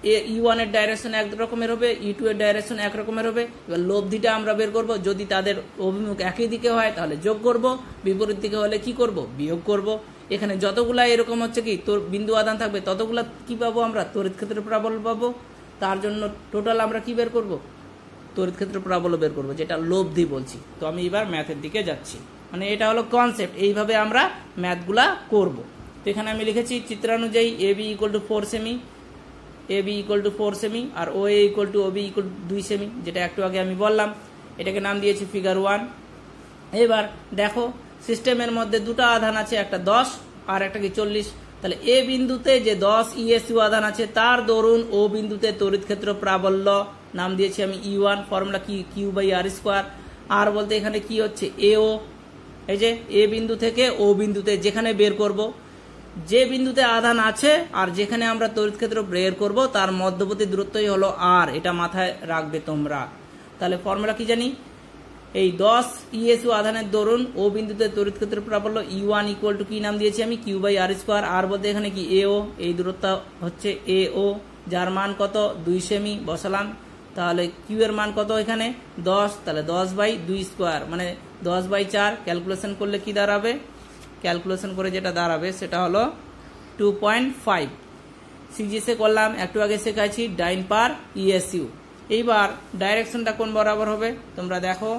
E1 এর ডাইরেকশন এক রকমের হবে, E2 এর ডাইরেকশন এক রকমের হবে। এবার লব্ধিটা আমরা বের করব। যদি তাদের অভিমুখ একই দিকে হয় তাহলে যোগ করব, বিপরীত দিকে হলে কি করব, বিয়োগ করব। এখানে যতগুলা এরকম হচ্ছে কি তোর বিন্দু আধান থাকবে ততগুলা কি পাবো আমরা, তড়িৎ ক্ষেত্র প্রাবল্য পাবো। তার জন্য টোটাল আমরা কি বের করব, তড়িৎ ক্ষেত্র প্রাবল্য বের করব, যেটা লব্ধি বলছি। তো আমি এবার ম্যাথের দিকে যাচ্ছি, মানে এটা হলো কনসেপ্ট, এইভাবে আমরা ম্যাথগুলা করব। তো এখানে আমি লিখেছি চিত্রানুযায়ী AB = 4 সেমি, AB = 4 সেমি আর OA = OB = 2 সেমি, যেটা একটু আগে আমি বললাম। এটাকে নাম দিয়েছি ফিগার 1। এবার দেখো সিস্টেমের মধ্যে দুটো আধান আছে, একটা 10 আর একটা কি 40। তাহলে এ বিন্দুতে যে 10 ESU আধান আছে তার দরুন ও বিন্দুতে তড়িৎ ক্ষেত্র প্রাবল্য নাম দিয়েছি আমি E1, ফর্মুলা কি Q/R²। আর বলতে এখানে কি হচ্ছে AO, এই যে এ বিন্দু থেকে ও বিন্দুতে যেখানে বের করব, যে বিন্দুতে আধান আছে আর যেখানে আমরা তড়িৎ ক্ষেত্র বের করব তার মধ্যবর্তী দূরত্বই হলো R, এটা মাথায় রাখবে তোমরা। তাহলে ফর্মুলা কি জানি, এই 10 ESU আধানের দরুন ও বিন্দুতে তড়িৎ ক্ষেত্র প্রাবল্য E1 = কি নাম দিয়েছি আমি Q/R²। আর বলতে এখানে কি AO, এই দূরত্ব হচ্ছে AO, যার মান কত 2 সেমি বসালাম। তাহলে Q এর মান কত এখানে 10, তাহলে 10/2², মানে 10/4। ক্যালকুলেশন করলে কি দাঁড়াবে, ক্যালকুলেশন করে যেটা দাঁড়াবে সেটা হলো 2.5। সিজিএসে করলাম, একটু আগে শেখাচ্ছি ডাইন পার ESU। এইবার ডাইরেকশনটা কোন বরাবর হবে তোমরা দেখো।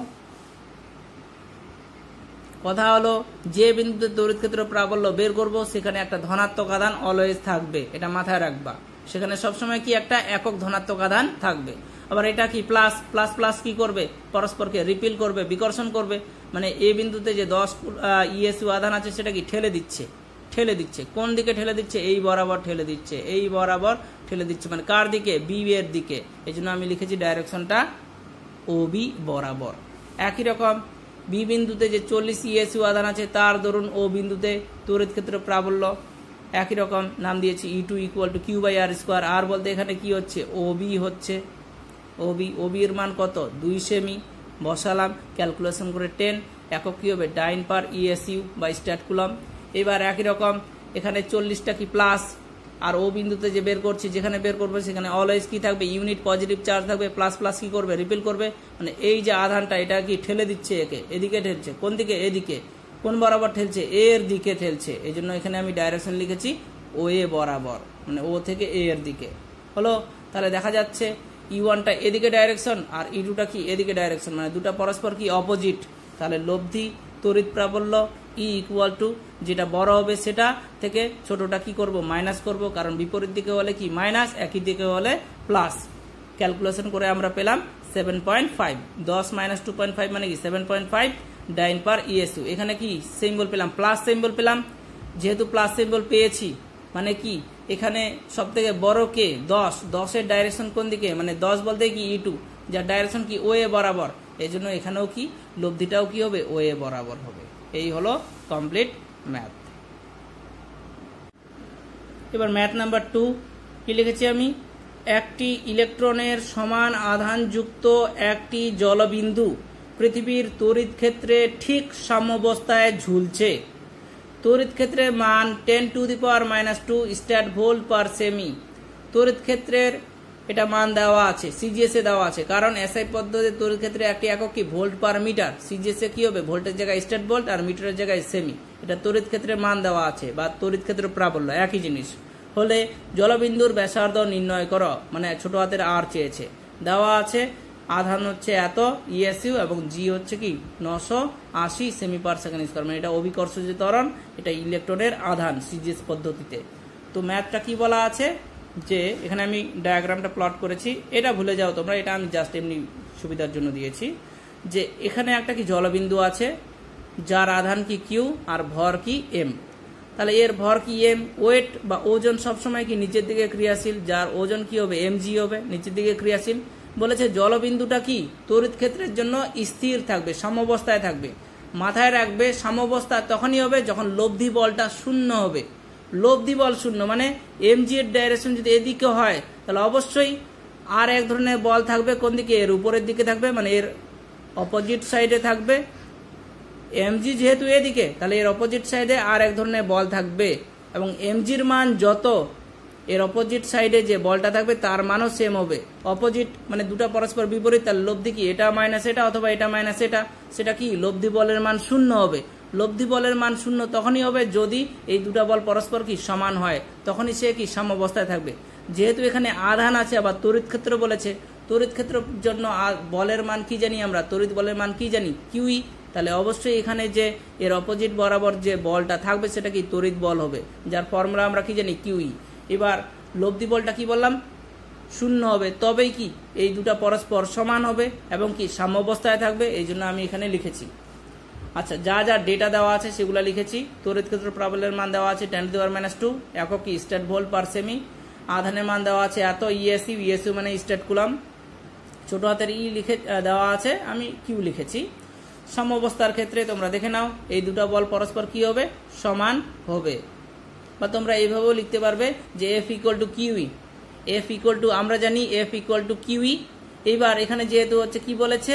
কথা হলো যে বিন্দুতে তড়িৎ ক্ষেত্র প্রাবল্য বের করব সেখানে একটা ধনাত্মক আধান অলওয়েজ থাকবে, এটা মাথায় রাখবা। সেখানে সবসময় কি একটা একক ধনাত্মক আধান থাকবে। আবার এটা কি প্লাস প্লাস প্লাস কি করবে, পরস্পরকে রিপিল করবে, বিকর্ষণ করবে। মানে এ বিন্দুতে যে 10 ESU আধান আছে সেটা কি ঠেলে দিচ্ছে, ঠেলে দিচ্ছে। কোন দিকে ঠেলে দিচ্ছে, এই বরাবর ঠেলে দিচ্ছে, এই বরাবর ঠেলে দিচ্ছে, মানে কার দিকে, বি এর দিকে। এই জন্য আমি লিখেছি ডাইরেকশনটা OB বরাবর। একই রকম বি বিন্দুতে যে 40 ESU আধান আছে তার দরুন ও বিন্দুতে তড়িৎ ক্ষেত্র প্রাবল্য একই রকম নাম দিয়েছি E2 = Q/R²। আর বলতে এখানে কি হচ্ছে OB হচ্ছে, OB এর মান কত 2 সেমি বসালাম, ক্যালকুলেশন করে 10, একক কি হবে ডাইন পার ESU বা স্ট্যাট কুলম। এবার একই রকম এখানে 40টা কি প্লাস, আর ও বিন্দুতে যে বের করছি যেখানে বের করবে সেখানে অলওয়েজ কি থাকবে, ইউনিট পজিটিভ চার্জ থাকবে, প্লাস প্লাস কি করবে, রিপিল করবে। মানে এই যে আধানটা এটা কি ঠেলে দিচ্ছে, একে এদিকে ঠেলছে, কোন দিকে, এদিকে। কোন বরাবর ঠেলছে, এর দিকে ঠেলছে। এই জন্য এখানে আমি ডাইরেকশন লিখেছি OA বরাবর, মানে ও থেকে এ এর দিকে হলো। তাহলে দেখা যাচ্ছে E1টা এদিকে ডাইরেকশন আর E2টা কি এদিকে ডাইরেকশন, মানে দুটা পরস্পর কি অপোজিট। তাহলে লব্ধি তড়িৎ প্রাবল্য E = যেটা বড় হবে সেটা থেকে ছোটটা কি করব, মাইনাস করব, কারণ বিপরীত দিকে হলে কি মাইনাস, একই দিকে হলে প্লাস। ক্যালকুলেশন করে আমরা পেলাম 7.5, 10 - 2.5 মানে কি 7.5 ডাইন পার ESU। এখানে কি সিম্বল পেলাম, প্লাস সিম্বল পেলাম। যেহেতু প্লাস সিম্বল পেয়েছি মানে কি এখানে সব থেকে বড় কে 10 এর ডাইরেকশন কোন দিকে, মানে 10 বলতে কি E2, যার ডাইরেকশন কি OA বরাবর। এই জন্য এখানেও কি লব্ধিটাও কি হবে OA বরাবর হবে। এই হলো কমপ্লিট ম্যাথ। এবার ম্যাথ নাম্বার 2 কি লিখেছি আমি, একটি ইলেকট্রনের সমান আধানযুক্ত একটি জলবিন্দু পৃথিবীর তড়িৎ ক্ষেত্রে ঠিক সাম্যাবস্থায় ঝুলছে। তড়িৎ ক্ষেত্রের মান 10⁻⁻² স্ট্যাট ভোল্ট পার সেমি। তড়িৎ ক্ষেত্রের এটা মান দেওয়া আছে, সিজিএসে দেওয়া আছে, কারণ এসআই পদ্ধতির তড়িৎ ক্ষেত্রে একটি একক কি ভোল্ট পার মিটার। সিজিএসে কি হবে, ভোল্টের জায়গায় স্ট্যাট ভোল্ট আর মিটারের জায়গায় সেমি। এটা তড়িৎ ক্ষেত্রের মান দেওয়া আছে বা তড়িৎ ক্ষেত্র প্রাবল্য একই জিনিস হলে জলবিন্দুর ব্যাসার্ধ নির্ণয় করো, মানে ছোট হাতের আর চেয়েছে। দেওয়া আছে আধান হচ্ছে এত ESU এবং জি হচ্ছে কি 980 সেমি পার সেকেন্ড স্কয়ার, মানে এটা অভিকর্ষজ ত্বরণ, এটা ইলেকট্রনের আধান সিজিএস পদ্ধতিতে। তো ম্যাথটা কি বলা আছে যে এখানে আমি ডায়াগ্রামটা প্লট করেছি, এটা ভুলে যাও তোমরা, এটা আমি জাস্ট এমনি সুবিধার জন্য দিয়েছি। যে এখানে একটা কি জলবিন্দু আছে যার আধান কি কিউ আর ভর কি এম। তাহলে এর ভর কি এম, ওয়েট বা ওজন সবসময় কি নিচের দিকে ক্রিয়াশীল, যার ওজন কি হবে mg হবে, নিচের দিকে ক্রিয়াশীল। বলেছে জলবিন্দুটা কি তড়িৎ ক্ষেত্রের জন্য স্থির থাকবে, সাম্যাবস্থায় থাকবে। মাথায় রাখবে সাম্যাবস্থা তখনই হবে যখন লব্ধি বলটা শূন্য হবে। লব্ধি বল শূন্য মানে mg এর ডাইরেকশন যদি এদিকে হয় তাহলে অবশ্যই আর এক ধরনের বল থাকবে, কোন দিকে, এর উপরের দিকে থাকবে, মানে এর অপোজিট সাইডে থাকবে। mg যেহেতু এদিকে তাহলে এর অপোজিট সাইডে আর এক ধরনের বল থাকবে, এবং mgর মান যত এর অপোজিট সাইডে যে বলটা থাকবে তার মানও সেম হবে। অপোজিট মানে দুটো পরস্পর বিপরীত, তার লব্ধি কি এটা মাইনাস এটা অথবা এটা মাইনাস এটা, সেটা কি লব্ধি বলের মান শূন্য হবে। লব্ধি বলের মান শূন্য তখনই হবে যদি এই দুটা বল পরস্পর কি সমান হয়, তখনই সে কি সাম্যাবস্থায় থাকবে। যেহেতু এখানে আধান আছে আবার তড়িৎ ক্ষেত্র বলেছে, তড়িৎ ক্ষেত্রের জন্য বলের মান কি জানি আমরা, তড়িৎ বলের মান কি জানি কিউই, তাহলে অবশ্যই এখানে যে এর অপোজিট বরাবর যে বলটা থাকবে সেটা কি তড়িৎ বল হবে, যার ফর্মুলা আমরা কি জানি কিউই। এবার লব্ধি বলটা কি বললাম শূন্য হবে, তবেই কি এই দুটা পরস্পর সমান হবে এবং কি সাম্যাবস্থায় থাকবে, এই জন্য আমি এখানে লিখেছি। আচ্ছা, যা যা ডেটা দেওয়া আছে সেগুলো লিখেছি। তড়িৎ ক্ষেত্র প্রাবল্যের মান দেওয়া আছে 10⁻², একক কি স্ট্যাট ভোল্ট পার সেমি। আধানের মান দেওয়া আছে এত ইএসইউ, ইএসইউ মানে স্ট্যাট কুলাম, ছোট হাতের ই লিখে দেওয়া আছে, আমি কিউ লিখেছি। সাম্যাবস্থার ক্ষেত্রে তোমরা দেখে নাও এই দুটো বল পরস্পর কি হবে সমান হবে, বা তোমরা এইভাবেও লিখতে পারবে যে F equal to kiwi. F equal two আমরা জানি এফ ইকুয়াল টু কিউই। এইবার এখানে যেহেতু হচ্ছে কি বলেছে,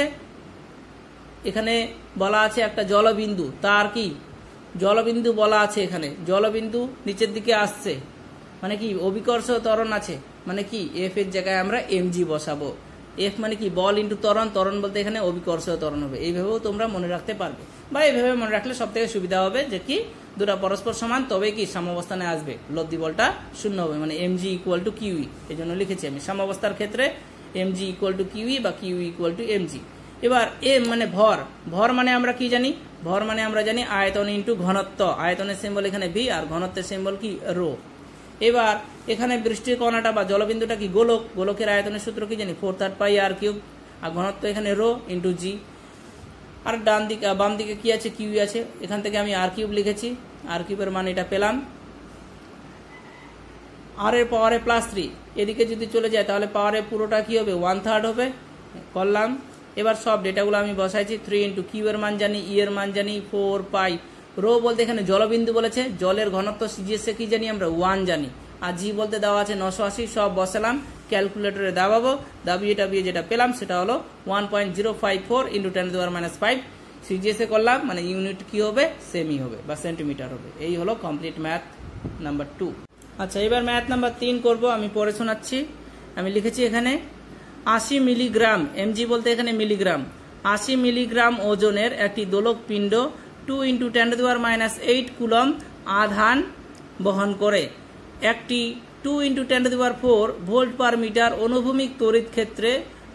এখানে বলা আছে একটা জলবিন্দু, তার কি জলবিন্দু বলা আছে, এখানে জলবিন্দু নিচের দিকে আসছে মানে কি অভিকর্ষ ত্বরণ আছে, মানে কি এফ এর জায়গায় আমরা এমজি বসাবো। এফ মানে কি বল ইন্টু ত্বরণ, ত্বরণ বলতে এখানে অভিকর্ষ ত্বরণ হবে। এইভাবেও তোমরা মনে রাখতে পারবে, বা এইভাবে মনে রাখলে সব থেকে সুবিধা হবে যে কি দুটা পরস্পর সমান তবে কি সাম্যাবস্থানে আসবে, লব্ধি বলটা শূন্য হবে, মানে এমজি ইকুয়াল টু কিউই। এই জন্য লিখেছি আমি সাম্যাবস্থার ক্ষেত্রে এমজি ইকুয়াল টু কিউই বা কিউই ইকুয়াল টু এমজি। এবার এম মানে ভর, ভর মানে আমরা কি জানি, ভর মানে আমরা জানি আয়তন ইন্টু ঘনত্ব। আয়তনের সিম্বল এখানে ভি আর ঘনত্বের সিম্বল কি রো। এবার এখানে বৃষ্টির কণাটা বা জলবিন্দুটা কি গোলক, গোলকের আয়তনের সূত্র কি জানি 4/3 পাই আর কিউব, আর ঘনত্ব এখানে রো ইন্টু জি। আর ডান দিকে বাম দিকে কি আছে কিউ আছে, এখান থেকে আমি আর কিউব লিখেছি, আর কিউবের মান এটা পেলাম। আর এর পাওয়ারে +3, এদিকে যদি চলে যায় তাহলে পাওয়ারে পুরোটা কি হবে 1/3 হবে, করলাম। এবার সব ডেটাগুলো আমি বসাইছি। 3 ইন্টু কিউ এর মান জানি, ই এর মান জানি 4 পাই, রো বলতে এখানে জলবিন্দু বলেছে, জলের ঘনত্ব সিজিএসএ কি জানি আমরা 1 জানি, আর জি বলতে দেওয়া আছে 980, সব বসালাম ক্যালকুলেটরে দাবাবো, দাবিয়ে যেটা পেলাম সেটা হলো 1.054 ইন্টু 10⁻⁵। সিজিএসএ করলাম মানে ইউনিট কি হবে সেমি হবে বা সেন্টিমিটার হবে। এই হলো কমপ্লিট ম্যাথ নাম্বার 2। আচ্ছা, এবার ম্যাথ নাম্বার 3 করব, আমি পড়ে শোনাচ্ছি। আমি লিখেছি এখানে 80 মিলিগ্রাম, এমজি বলতে এখানে মিলিগ্রাম, 80 মিলিগ্রাম ওজনের একটি দোলক পিণ্ড 2 ইন্টু 10⁻8 কুলম আধান বহন করে। একটি 2 ইন্টু 10⁴ ভোল্ট পার মিটার অনুভূমিক তড়িৎ ক্ষেত্রে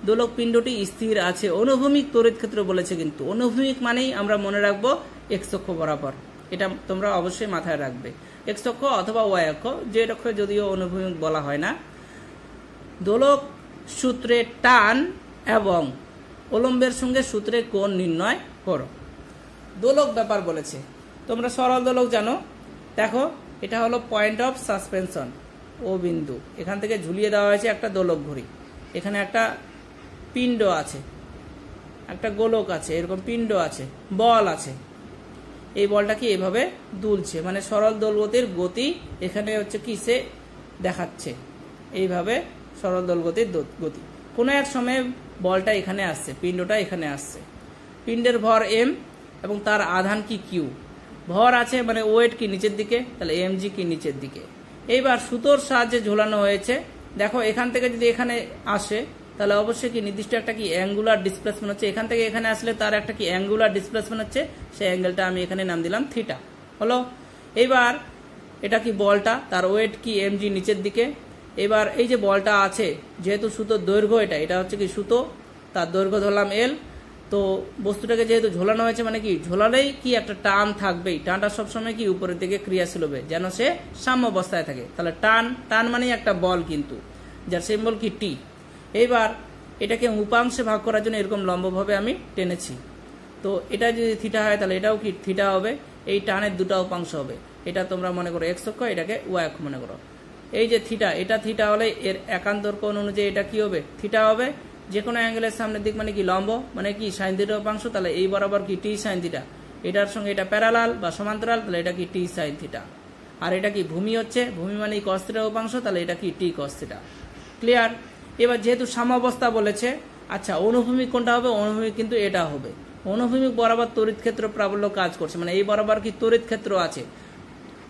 দোলক পিণ্ডটি স্থির আছে। অনুভূমিক তড়িৎ ক্ষেত্র বলেছে, কিন্তু অনুভূমিক মানেই আমরা মনে রাখবো এক্স অক্ষ বরাবর, এটা তোমরা অবশ্যই মাথায় রাখবে। এক্স অক্ষ অথবা ওয়াই অক্ষ, যে অক্ষ যদিও অনুভূমিক বলা হয় না। দোলক সূত্রে টান এবং উলম্বের সঙ্গে সূত্রে কোণ নির্ণয় করো। দোলক ব্যাপার বলেছে, তোমরা সরল দোলক জানো। দেখো এটা হলো পয়েন্ট অফ সাসপেনশন, ও বিন্দু, এখান থেকে ঝুলিয়ে দেওয়া হয়েছে একটা দোলক ঘড়ি। এখানে একটা পিণ্ড আছে, একটা গোলক আছে, এরকম পিণ্ড আছে, বল আছে। এই বলটা কি এভাবে দুলছে, মানে সরল দোলগতির গতি এখানে হচ্ছে কি সে দেখাচ্ছে, এইভাবে সরল দোলগতির গতি। কোনো এক সময়ে বলটা এখানে আসছে, পিণ্ডটা এখানে আসছে, পিণ্ডের ভর এম এবং তার আধান কি কিউ। ভর আছে মানে ওয়েট কি নিচের দিকে, তাহলে এমজি কি নিচের দিকে। এইবার সুতোর সাহায্যে ঝোলানো হয়েছে। দেখো এখান থেকে যদি এখানে আসে তাহলে অবশ্যই কি নির্দিষ্ট একটা কি অ্যাঙ্গুলার ডিসপ্লেসমেন্ট হচ্ছে, এখান থেকে এখানে আসলে তার একটা কি অ্যাঙ্গুলার ডিসপ্লেসমেন্ট হচ্ছে, সেই অ্যাঙ্গেলটা আমি এখানে নাম দিলাম থিটা হলো। এইবার এটা কি বলটা, তার ওয়েট কি এমজি নিচের দিকে। এবার এই যে বলটা আছে, যেহেতু সুতোর দৈর্ঘ্য এটা হচ্ছে কি সুতো, তার দৈর্ঘ্য ধরলাম এল। তো বস্তুটাকে যেহেতু ঝোলানো হয়েছে মানে কি ঝোলালেই কি একটা টান থাকবেই, টানটা সবসময় কি উপরের দিকে ক্রিয়াশীল হবে যেন সে সাম্য অবস্থায় থাকে। তাহলে টান মানে একটা বল কিন্তু, যার সিম্বল কি টি। এইবার এটাকে উপাংশে ভাগ করার জন্য এরকম লম্বভাবে আমি টেনেছি। তো এটা যদি থিটা হয় তাহলে এটাও কি থিটা হবে। এই টানের দুটো উপাংশ হবে, এটা তোমরা মনে করো এক্স অক্ষ, এটাকে ওয়াই অক্ষ মনে করো। এই যে থিটা, এটা থিটা হলে এর একান্তর কোণ অনুযায়ী এটা কি হবে থিটা হবে। যে কোনো অ্যাঙ্গেলের সামনের দিক মানে কি লম্ব, মানে কি সাইন থিটা উপাংশ, তাহলে এই বরাবর কি টি সাইন থিটা। এটার সঙ্গে এটা প্যারালাল বা সমান্তরাল, তাহলে এটা কি টি সাইন থিটা। আর এটা কি ভূমি হচ্ছে, ভূমি মানে কস থিটা উপাংশ, তাহলে এটা কি টি কস থিটা। ক্লিয়ার। এবার যেহেতু সাম্যাবস্থা বলেছে, আচ্ছা অনুভূমিক কোনটা হবে, অনুভূমিক কিন্তু এটা হবে। অনুভূমিক বরাবর তড়িৎ ক্ষেত্র প্রাবল্য কাজ করছে, মানে এই বরাবর কি তড়িৎ ক্ষেত্র আছে।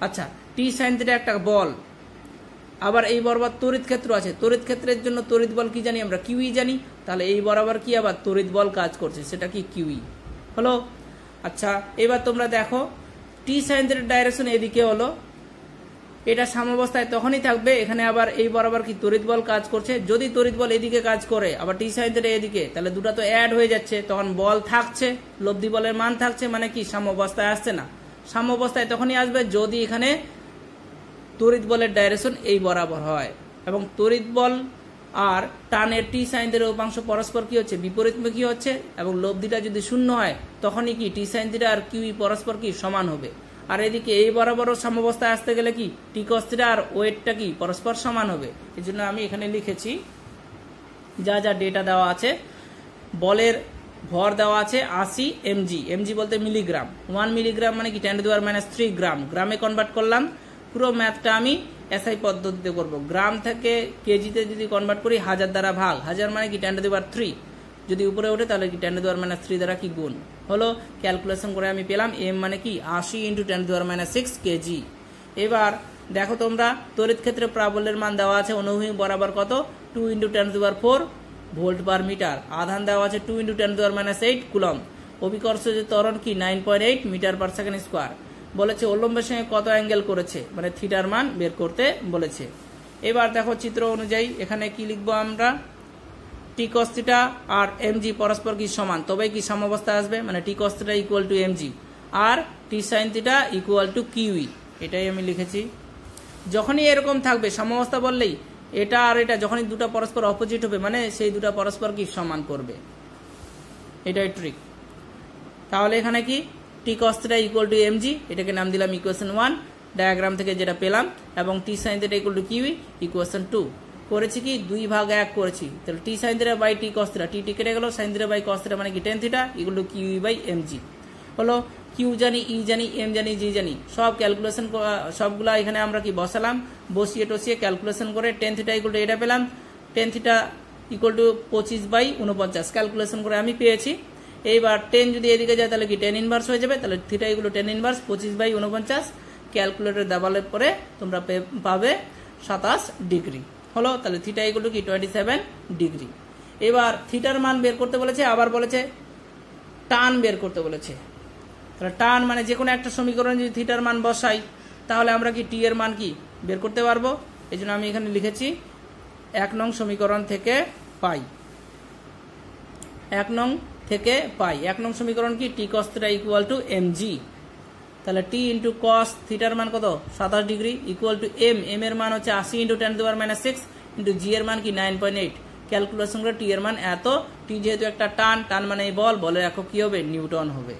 আচ্ছা টি সাইন থিটা একটা বল, আবার এই বরাবর তড়িৎ ক্ষেত্র আছে, তড়িৎ ক্ষেত্রের জন্য তড়িৎ বল কি জানি আমরা, কিউই জানি। তাহলে এই বরাবর কি আবার তড়িৎ বল কাজ করছে, সেটা কি কিউই হলো। আচ্ছা, এবার তোমরা দেখো টি সাইন থিটার ডাইরেকশন এদিকে হলো, এটা সাম্যাবস্থায় তখনই থাকবে, এখানে আবার এই বরাবর কি তড়িৎ বল কাজ করছে। যদি তড়িৎ বল এদিকে কাজ করে আবার টি সাইন থিটা এদিকে, তাহলে দুটো তো অ্যাড হয়ে যাচ্ছে, তখন বল থাকছে, লব্ধি বলের মান থাকছে, মানে কি সাম্যাবস্থায় আসছে না। সাম্যাবস্থায় তখনই আসবে যদি এখানে তড়িৎ বলের ডাইরেকশন এই বরাবর হয় এবং তড়িৎ বল আর টানের টি সাইন থিটার উপাংশ পরস্পর কি হচ্ছে, বিপরীতমুখী হচ্ছে, এবং লব্ধিটা যদি শূন্য হয় তখনই কি টি সাইন থিটা আর কিউই পরস্পর কি সমান হবে। আর এদিকে এই বরাবরও সাম্যাবস্থায় আসতে গেলে কি টি কস থিটা আর ওয়েটটা কি পরস্পর সমান হবে। এই জন্য আমি এখানে লিখেছি যা যা ডেটা দেওয়া আছে। বলের ভর দেওয়া আছে 80 mg, mg বলতে মিলিগ্রাম, 1 মিলিগ্রাম মানে কি 10⁻³ গ্রাম, গ্রামে কনভার্ট করলাম। পুরো ম্যাথটা আমি এসআই পদ্ধতিতে করব। গ্রাম থেকে কেজিতে যদি কনভার্ট করি 1000 দ্বারা ভাগ, 1000 মানে কি 10⁻³ যদি উপরে ওঠে তাহলে কি 10⁻³ দ্বারা কি গুণ হলো। ক্যালকুলেশন করে আমি পেলাম m মানে কি 80 × 10⁻6 কেজি। এবার দেখো তোমরা তড়িৎ ক্ষেত্রে প্রাবল্যের মান দেওয়া আছে অনুভূমিক বরাবর কত 2 × 10⁴ ভোল্ট পার মিটার, আধান দেওয়া আছে 2 × 10⁻8 কুলম, অভিকর্ষজ ত্বরণ কি 9.8 মিটার পার সেকেন্ড স্কোয়ার। বলেছে উল্লম্বের সঙ্গে কত অ্যাঙ্গেল করেছে, মানে থিটার মান বের করতে বলেছে। এবার দেখো চিত্র অনুযায়ী এখানে কি লিখবো আমরা, টি কস থিটা আর এমজি পরস্পর কি সমান, তবেই কি সাম্যাবস্থা আসবে, মানে T cos theta equal to MG আর T sine theta equal to QE, এটাই আমি লিখেছি। যখনই এরকম থাকবে সাম্যাবস্থা বললেই এটা আর এটা যখনই দুটো পরস্পর অপোজিট হবে মানে সেই দুটো পরস্পর কি সমান করবে, এটাই ট্রিক। তাহলে এখানে কি T cos theta equal to MG, এটাকে নাম দিলাম ইকুয়েশন 1 ডায়াগ্রাম থেকে যেটা পেলাম, এবং T sine theta equal to QE equation 2 করেছি কি 2/1 করেছি। তাহলে T sine theta by T cos theta, T কেটে গেল, sine theta by cos theta মানে কি tan theta equal to QE by MG হলো। কিউ জানি, ই জানি, এম জানি, জি জানি, সব ক্যালকুলেশন সবগুলা এখানে আমরা কি বসালাম, বসিয়ে টসিয়ে ক্যালকুলেশন করে টেন থিটা ইকুয়াল টু এটা পেলাম, ten theta equal two 25/49 calculation করে আমি পেয়েছি। এইবার 10 যদি এদিকে যায় তাহলে কি 10 ইনভার্স হয়ে যাবে, তাহলে theta equal to 10 inverse 25/49 calculator দাবালে পরে তোমরা পাবে 27 ডিগ্রি হলো। তাহলে থিটা ইকুয়াল টু কি 27 ডিগ্রি। এবার থিটার মান বের করতে বলেছে, আবার বলেছে টান বের করতে বলেছে। তাহলে টান মানে যে কোনো একটা সমীকরণ যদি থিটার মান বসাই তাহলে আমরা কি টি এর মান কি বের করতে পারবো। এই জন্য আমি এখানে লিখেছি 1 নং সমীকরণ থেকে পাই, 1 নং থেকে পাই। 1 নং সমীকরণ কি T cos theta equal to MG, তাহলে টি ইন্টু কস থিটার মান কত 27 degree equal to M, M এর মান হচ্ছে 80 × 10⁻6 ইন্টু জি এর মান কি 9.8, ক্যালকুলেশন করে টি এর মান এত। টি যেহেতু একটা টান, টান মানে বল, বলের একক কি হবে নিউটন হবে।